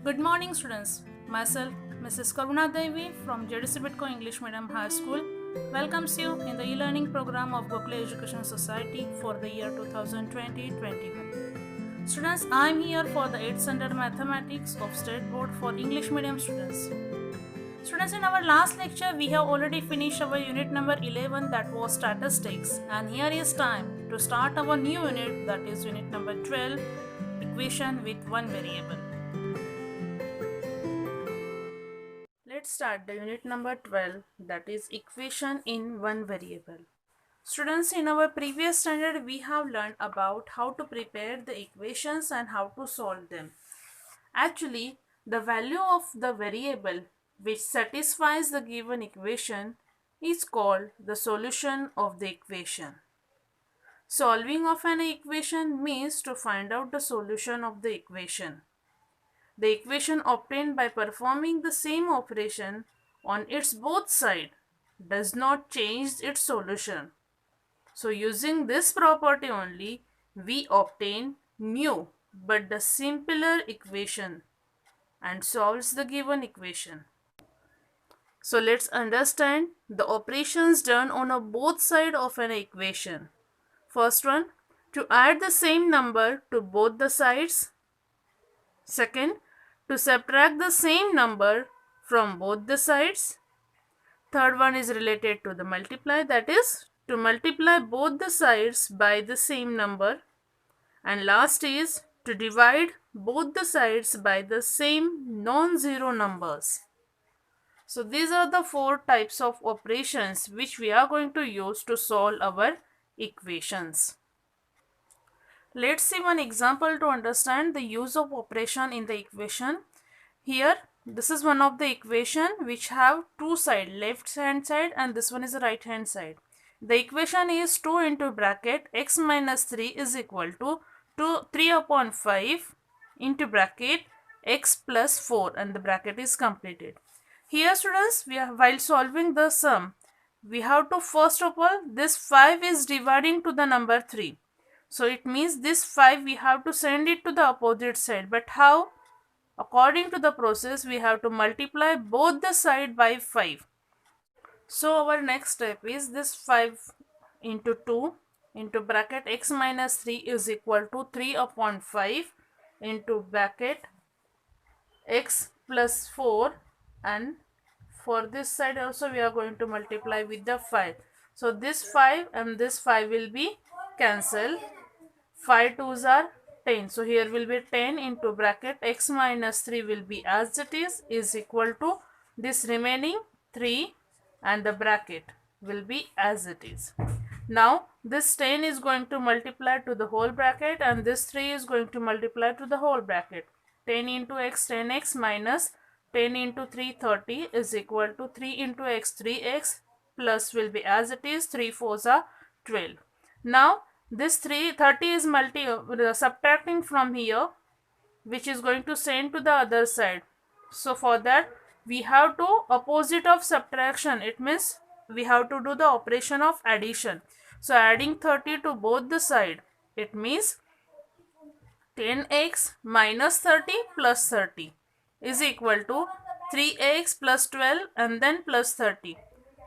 Good morning, students. Myself, Mrs. Karuna Devi from JDC Bitco English Medium High School, welcomes you in the e-learning program of Gokula Education Society for the year 2020-21. Students, I am here for the 8th Standard Mathematics of State Board for English Medium students. Students, in our last lecture, we have already finished our unit number 11, that was statistics, and here is time to start our new unit, that is unit number 12, equation with one variable. Let's start the unit number 12, that is equation in one variable. Students, in our previous standard we have learned about how to prepare the equations and how to solve them. Actually, the value of the variable which satisfies the given equation is called the solution of the equation. Solving of an equation means to find out the solution of the equation. The equation obtained by performing the same operation on its both sides does not change its solution. So using this property only, we obtain new but the simpler equation and solves the given equation. So let's understand the operations done on a both side of an equation. First one, to add the same number to both the sides. Second, to subtract the same number from both the sides. Third one is related to the multiply, that is to multiply both the sides by the same number. And last is to divide both the sides by the same non-zero numbers. So these are the four types of operations which we are going to use to solve our equations. Let's see one example to understand the use of operation in the equation. Here, this is one of the equation which have two sides, left hand side and this one is the right hand side. The equation is 2 into bracket x minus 3 is equal to 3 upon 5 into bracket x plus 4, and the bracket is completed. Here students, while solving the sum, we have to first of all, this 5 is dividing to the number 3. So it means this 5 we have to send it to the opposite side. But how? According to the process, we have to multiply both the side by 5. So our next step is this 5 into 2 into bracket x minus 3 is equal to 3 upon 5 into bracket x plus 4, and for this side also we are going to multiply with the 5. So this 5 and this 5 will be cancelled. 5 2s are 10. So here will be 10 into bracket x minus 3 will be as it is equal to this remaining 3, and the bracket will be as it is. Now this 10 is going to multiply to the whole bracket and this 3 is going to multiply to the whole bracket. 10 into x 10x minus 10 into 3 30 is equal to 3 into x 3x plus will be as it is, 3 4s are 12. Now this 30 is subtracting from here, which is going to send to the other side. So for that we have to opposite of subtraction, it means we have to do the operation of addition. So adding 30 to both the side, it means 10x minus 30 plus 30 is equal to 3x plus 12 and then plus 30.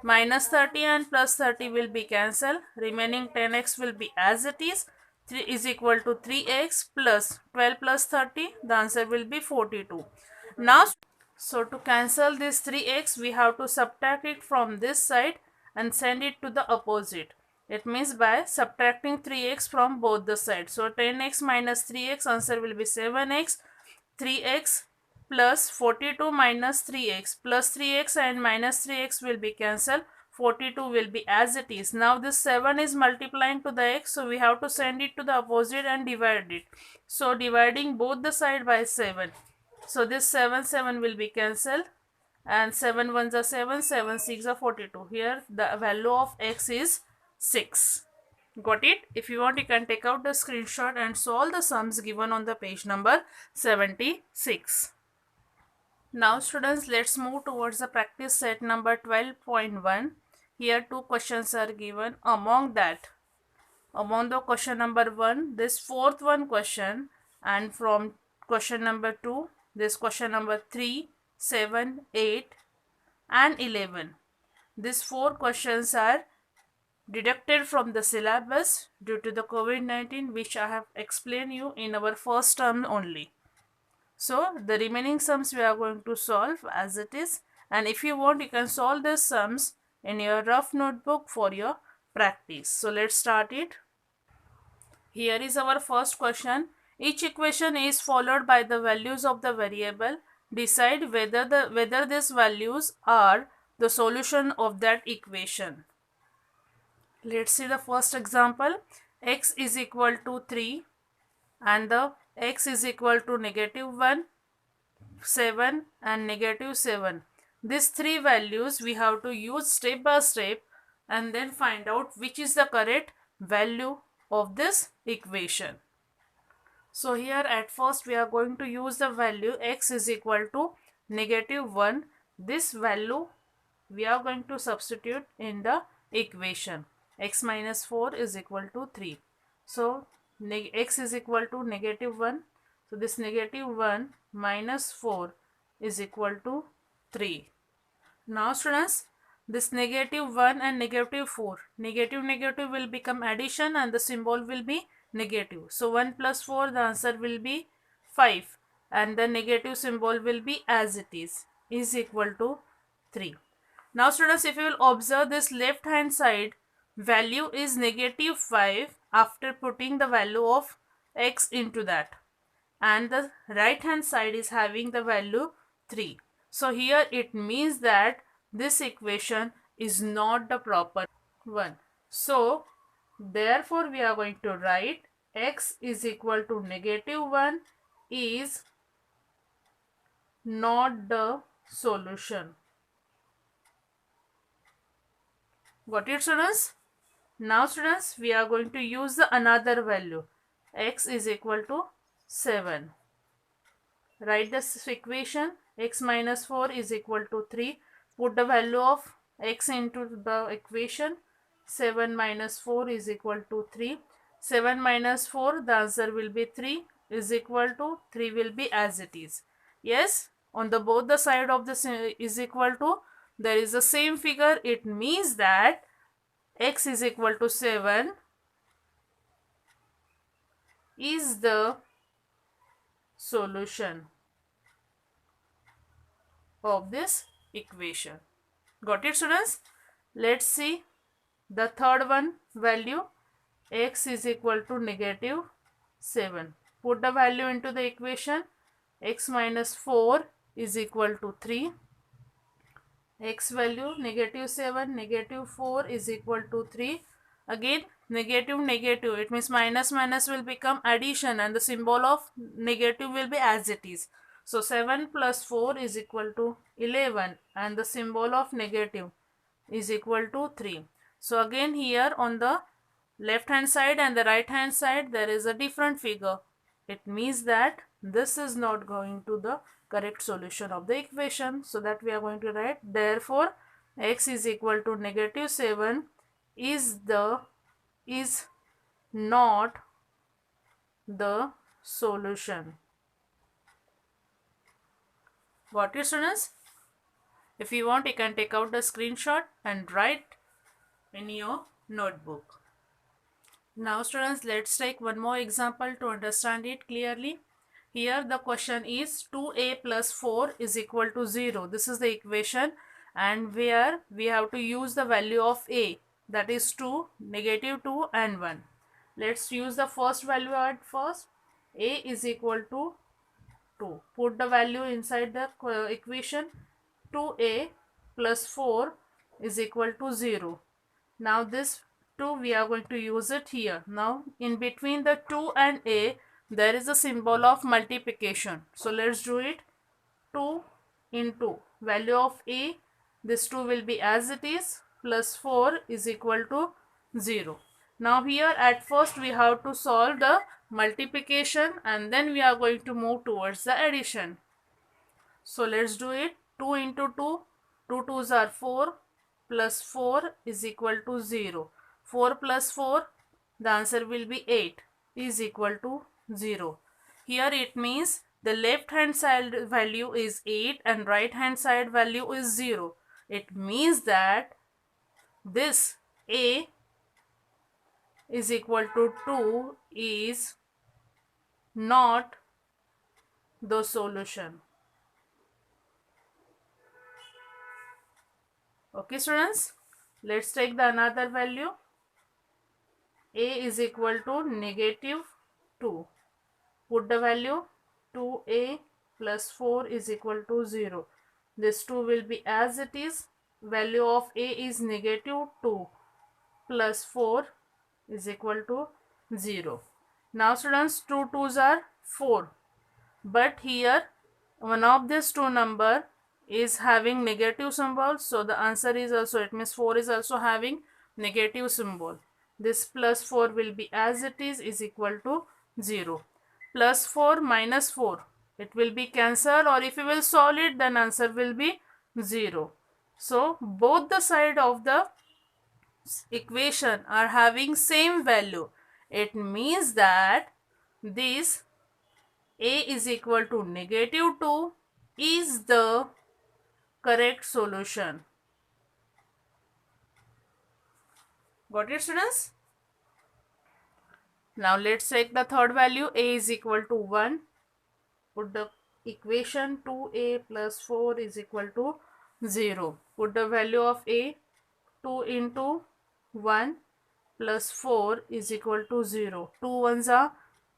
Minus 30 and plus 30 will be cancelled. Remaining 10x will be as it is. 3 is equal to 3x plus 12 plus 30. The answer will be 42. Now, so to cancel this 3x, we have to subtract it from this side and send it to the opposite. It means by subtracting 3x from both the sides. So 10x minus 3x, answer will be 7x. 3x plus 42 minus 3x plus 3x and minus 3x will be cancelled. 42 will be as it is. Now this 7 is multiplying to the x, so we have to send it to the opposite and divide it. So dividing both the side by 7. So this 7 will be cancelled and 7 1s are 7, 7 6 are 42. Here the value of x is 6. Got it? If you want, you can take out the screenshot and solve the sums given on the page number 76. Now students, let's move towards the practice set number 12.1. Here two questions are given. Among the question number 1, this fourth one question, and from question number 2, This question number 3, 7, 8 and 11. These 4 questions are deducted from the syllabus due to the COVID-19, which I have explained you in our first term only. So the remaining sums we are going to solve as it is, and if you want you can solve these sums in your rough notebook for your practice. So let's start it. Here is our first question. Each equation is followed by the values of the variable. Decide whether these values are the solution of that equation. Let's see the first example. X is equal to 3 and the x is equal to -1, 7 and -7. These 3 values we have to use step by step and then find out which is the correct value of this equation. So here at first we are going to use the value x is equal to -1. This value we are going to substitute in the equation. X minus 4 is equal to 3. So x is equal to -1. So this -1 minus 4 is equal to 3. Now students, this -1 and -4, negative will become addition and the symbol will be negative. So 1 plus 4, the answer will be 5 and the negative symbol will be as it is equal to 3. Now students, if you will observe this left hand side, value is -5 after putting the value of x into that, and the right hand side is having the value 3. So here it means that this equation is not the proper one. So therefore we are going to write x is equal to -1 is not the solution. Got it students? Now students, we are going to use the another value. X is equal to 7. Write this equation. X minus 4 is equal to 3. Put the value of x into the equation. 7 minus 4 is equal to 3. 7 minus 4, the answer will be 3 is equal to 3 will be as it is. Yes, on the both the side of this is equal to, there is the same figure. It means that x is equal to 7 is the solution of this equation. Got it students? Let's see the third one value. X is equal to -7. Put the value into the equation. X minus 4 is equal to 3. X value -7, -4 is equal to 3. Again negative, it means minus will become addition and the symbol of negative will be as it is. So 7 plus 4 is equal to 11 and the symbol of negative is equal to 3. So again here on the left hand side and the right hand side there is a different figure. It means that this is not going to the correct solution of the equation. So that we are going to write, therefore x is equal to -7 is not the solution. Got it students? If you want you can take out the screenshot and write in your notebook. Now students, let's take one more example to understand it clearly. Here the question is 2a plus 4 is equal to 0. This is the equation and where we have to use the value of a, that is 2, -2 and 1. Let's use the first value at first. A is equal to 2. Put the value inside the equation. 2a plus 4 is equal to 0. Now this 2 we are going to use it here. Now in between the 2 and a there is a symbol of multiplication. So let's do it. 2 into value of a, this 2 will be as it is, plus 4 is equal to 0. Now here at first we have to solve the multiplication and then we are going to move towards the addition. So let's do it. 2 into 2, 2 2s are 4, plus 4 is equal to 0. 4 plus 4, the answer will be 8 is equal to 0. Here it means the left hand side value is 8 and right hand side value is 0. It means that this a is equal to 2 is not the solution. Okay students, let's take the another value. A is equal to negative 2. Put the value 2a plus 4 is equal to 0. This 2 will be as it is. Value of a is negative 2 plus 4 is equal to 0. Now students, 2 2s are 4. But here one of these two number is having negative symbol. So the answer is also, it means 4 is also having negative symbol. This plus 4 will be as it is equal to 0. Plus 4 minus 4, it will be cancelled, or if you will solve it, then answer will be 0. So both the side of the equation are having same value. It means that this a is equal to negative 2 is the correct solution. Got it students? Now let's take the third value. A is equal to 1. Put the equation 2a plus 4 is equal to 0. Put the value of a, 2 into 1 plus 4 is equal to 0. 2 ones are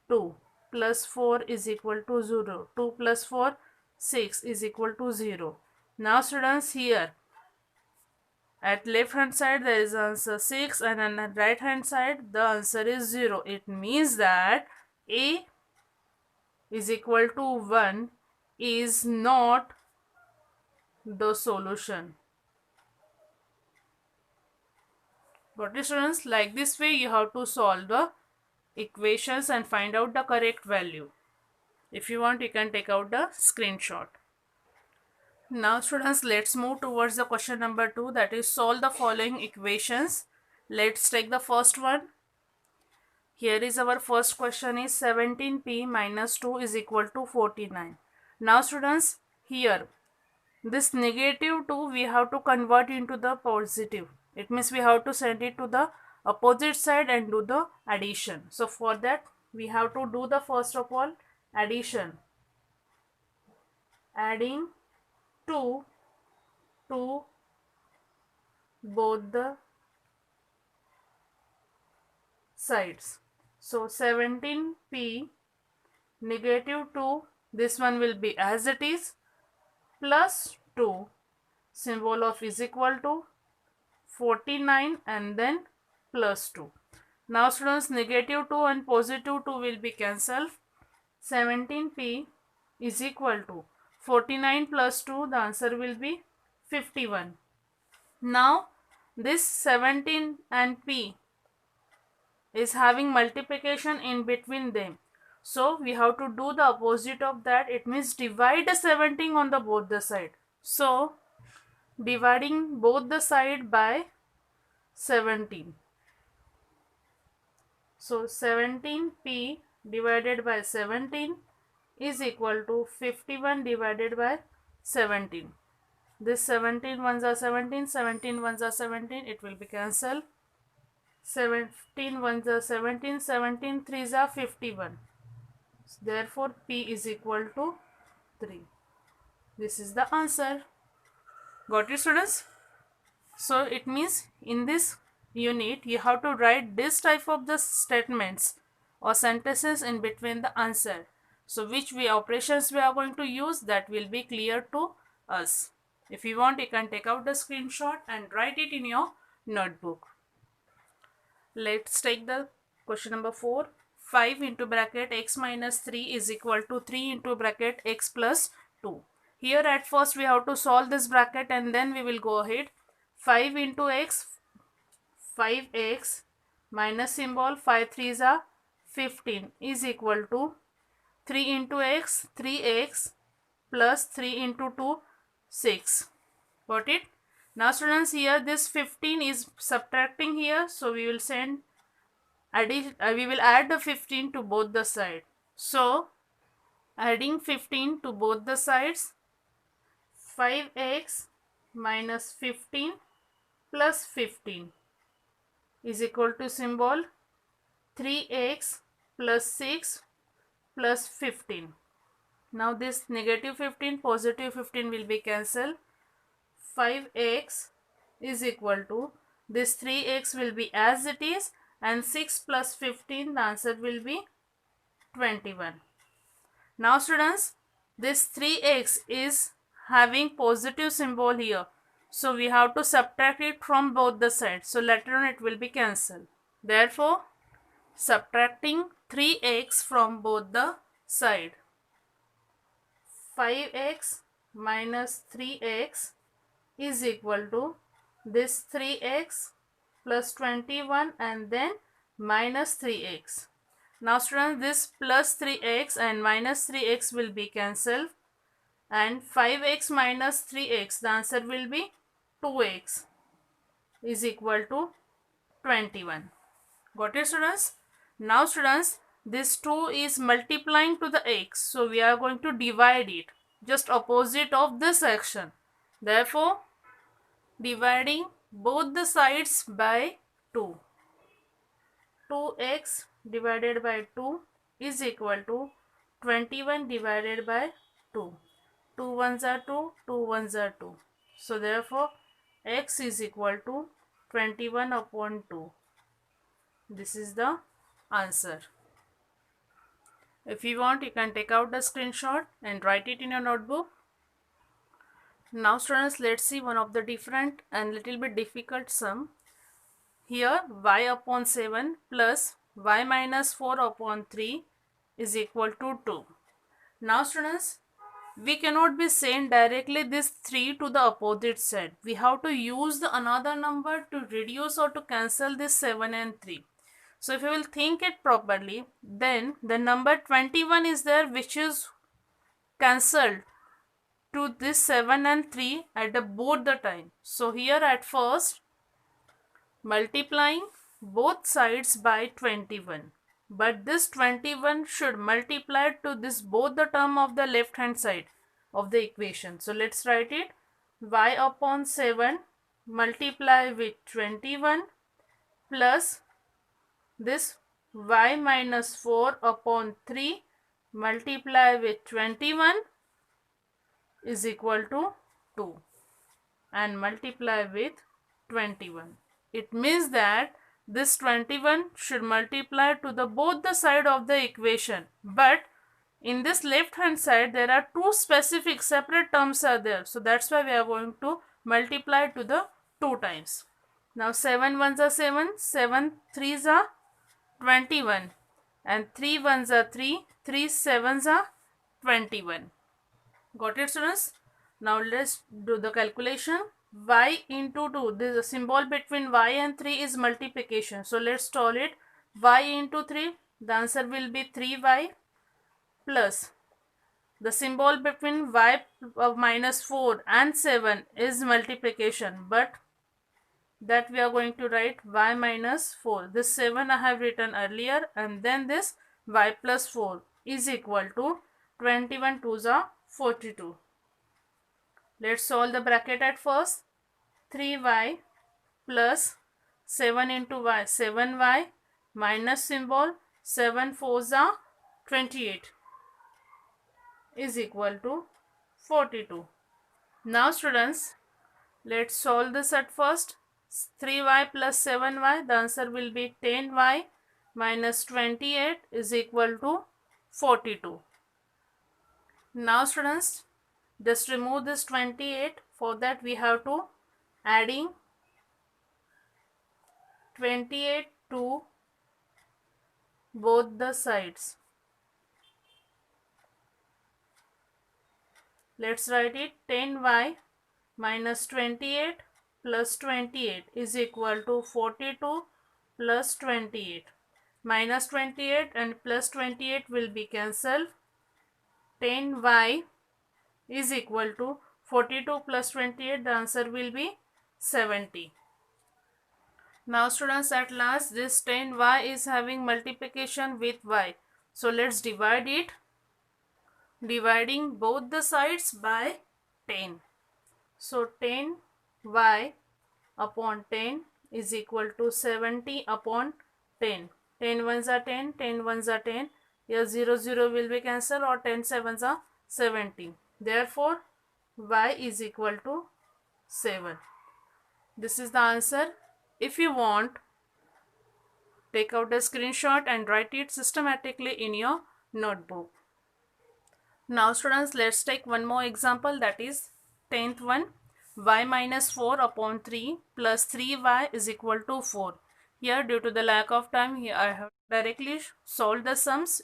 2 plus 4 is equal to 0. 2 plus 4, 6 is equal to 0. Now students, here at left hand side there is answer 6 and on the right hand side the answer is 0. It means that a is equal to 1 is not the solution. Got it students? Like this way you have to solve the equations and find out the correct value. If you want, you can take out the screenshot. Now students, let's move towards the question number 2, that is solve the following equations. Let's take the first one. Here is our first question is 17p minus 2 is equal to 49. Now students, here this negative 2 we have to convert into the positive. It means we have to send it to the opposite side and do the addition. So for that we have to do the first of all addition. Adding 2 to both the sides. So 17p negative 2, this one will be as it is, plus 2, symbol of is equal to 49 and then plus 2. Now students, negative 2 and positive 2 will be cancelled. 17p is equal to 49 plus 2, the answer will be 51. Now this 17 and p is having multiplication in between them. So we have to do the opposite of that. It means divide the 17 on the both the side. So dividing both the side by 17. So 17p divided by 17 is equal to 51 divided by 17. This 17 ones are 17, 17 ones are 17, it will be cancelled. 17 ones are 17, 17 threes are 51. Therefore p is equal to 3. This is the answer. Got it students? So it means in this unit you have to write this type of the statements or sentences in between the answer. So which operations we are going to use, that will be clear to us. If you want, you can take out the screenshot and write it in your notebook. Let's take the question number 4. 5 into bracket x minus 3 is equal to 3 into bracket x plus 2. Here at first we have to solve this bracket and then we will go ahead. 5 into x, 5x minus symbol 5 3s are 15 is equal to 3 into x, 3x plus 3 into 2, 6. Got it? Now students, here this 15 is subtracting here, so we will we will add the 15 to both the side. So Adding 15 to both the sides, 5x minus 15 plus 15 is equal to symbol 3x plus 6 plus 15. Now this negative 15, positive 15 will be cancelled. 5x is equal to, this 3x will be as it is, and 6 plus 15, the answer will be 21. Now students, this 3x is having positive symbol here. So we have to subtract it from both the sides. So later on it will be cancelled. Therefore, subtracting 3x from both the side, 5x minus 3x is equal to this 3x plus 21 and then minus 3x. Now students, this plus 3x and minus 3x will be cancelled, and 5x minus 3x, the answer will be 2x is equal to 21. Got it students? Now students, this 2 is multiplying to the x, so we are going to divide it, just opposite of this action. Therefore, dividing both the sides by 2. 2x divided by 2 is equal to 21 divided by 2. 2 ones are 2, 2 ones are 2. So therefore, x is equal to 21 upon 2. This is the answer. If you want, you can take out the screenshot and write it in your notebook. Now students, let's see one of the different and little bit difficult sum. Here y upon 7 plus y minus 4 upon 3 is equal to 2. Now students, we cannot be send directly this 3 to the opposite side. We have to use the another number to reduce or to cancel this 7 and 3. So if you will think it properly, then the number 21 is there, which is cancelled to this 7 and 3 at both the time. So here at first, multiplying both sides by 21, but this 21 should multiply to this both the term of the left hand side of the equation. So let's write it, y upon 7 multiply with 21 plus this y minus 4 upon 3 multiply with 21 is equal to 2 and multiply with 21. It means that this 21 should multiply to the both the side of the equation, but in this left hand side there are two specific separate terms are there, so that's why we are going to multiply to the 2 times. Now 7 ones are 7, 7 threes are 21 and 3 ones are 3, 3 sevens are 21. Got it students? Now let's do the calculation. Y into 2, this is a symbol between y and 3 is multiplication. So let's solve it. Y into 3, the answer will be 3y plus the symbol between y of minus 4 and 7 is multiplication, but that we are going to write y minus 4. This 7 I have written earlier, and then this y plus 4 is equal to 21 2s are 42. Let's solve the bracket at first. 3y plus 7 into y, 7y minus symbol 7 4s are 28 is equal to 42. Now students, let's solve this at first. 3y plus 7y, the answer will be 10y minus 28 is equal to 42. Now students, just remove this 28. For that we have to adding 28 to both the sides. Let's write it, 10y minus 28 plus 28 is equal to 42 plus 28. Minus 28 and plus 28 will be cancelled. 10y is equal to 42 plus 28, the answer will be 70. Now students, at last this 10y is having multiplication with y. So let's divide it. dividing both the sides by 10. So 10y upon 10 is equal to 70 upon 10. 10 ones are 10, 10 ones are 10. Here 0 0 will be cancelled, or 10 sevens are 70. Therefore y is equal to 7. This is the answer. If you want, take out a screenshot and write it systematically in your notebook. Now students, let's take one more example, that is 10th one. Y minus 4 upon 3 plus 3y is equal to 4. Here, due to the lack of time, here I have directly solved the sums,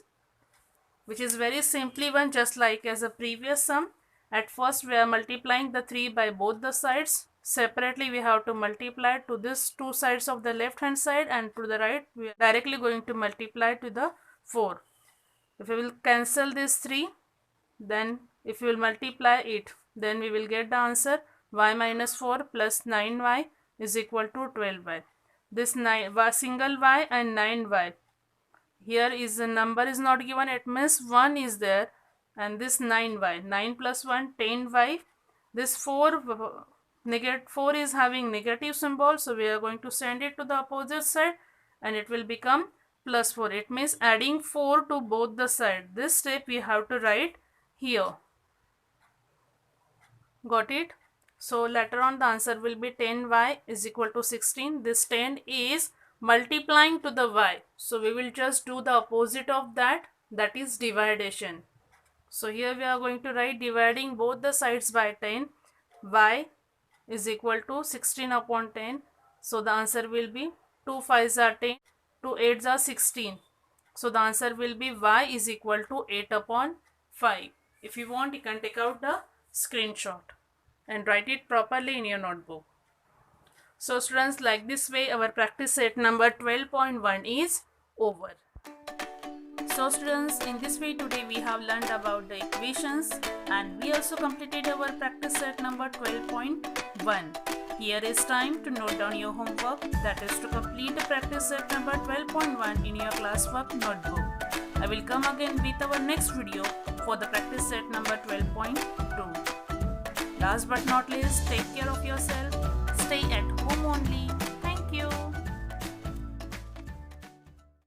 which is very simply one, just like as a previous sum. At first we are multiplying the 3 by both the sides. Separately we have to multiply to this two sides of the left hand side, and to the right we are directly going to multiply to the 4. If we will cancel this 3, then if we will multiply it, then we will get the answer y minus 4 plus 9y is equal to 12y. This single y and 9y, here is the number is not given, it means 1 is there, and this 9y, 9 plus 1, 10y. This 4 is having negative symbol, so we are going to send it to the opposite side and it will become plus 4. It means adding 4 to both the sides. This step we have to write here. Got it? So later on the answer will be 10y is equal to 16. This 10 is multiplying to the y. So we will just do the opposite of that, that is dividation. So here we are going to write dividing both the sides by 10. Y is equal to 16 upon 10. So the answer will be 2 5s are 10, 2 8s are 16. So the answer will be y is equal to 8 upon 5. If you want, you can take out the screenshot and write it properly in your notebook. So students, like this way our practice set number 12.1 is over. So students, in this way today we have learned about the equations, and we also completed our practice set number 12.1. Here is time to note down your homework, that is to complete the practice set number 12.1 in your classwork notebook. I will come again with our next video for the practice set number 12.2. Last but not least, take care of yourself, stay at home only,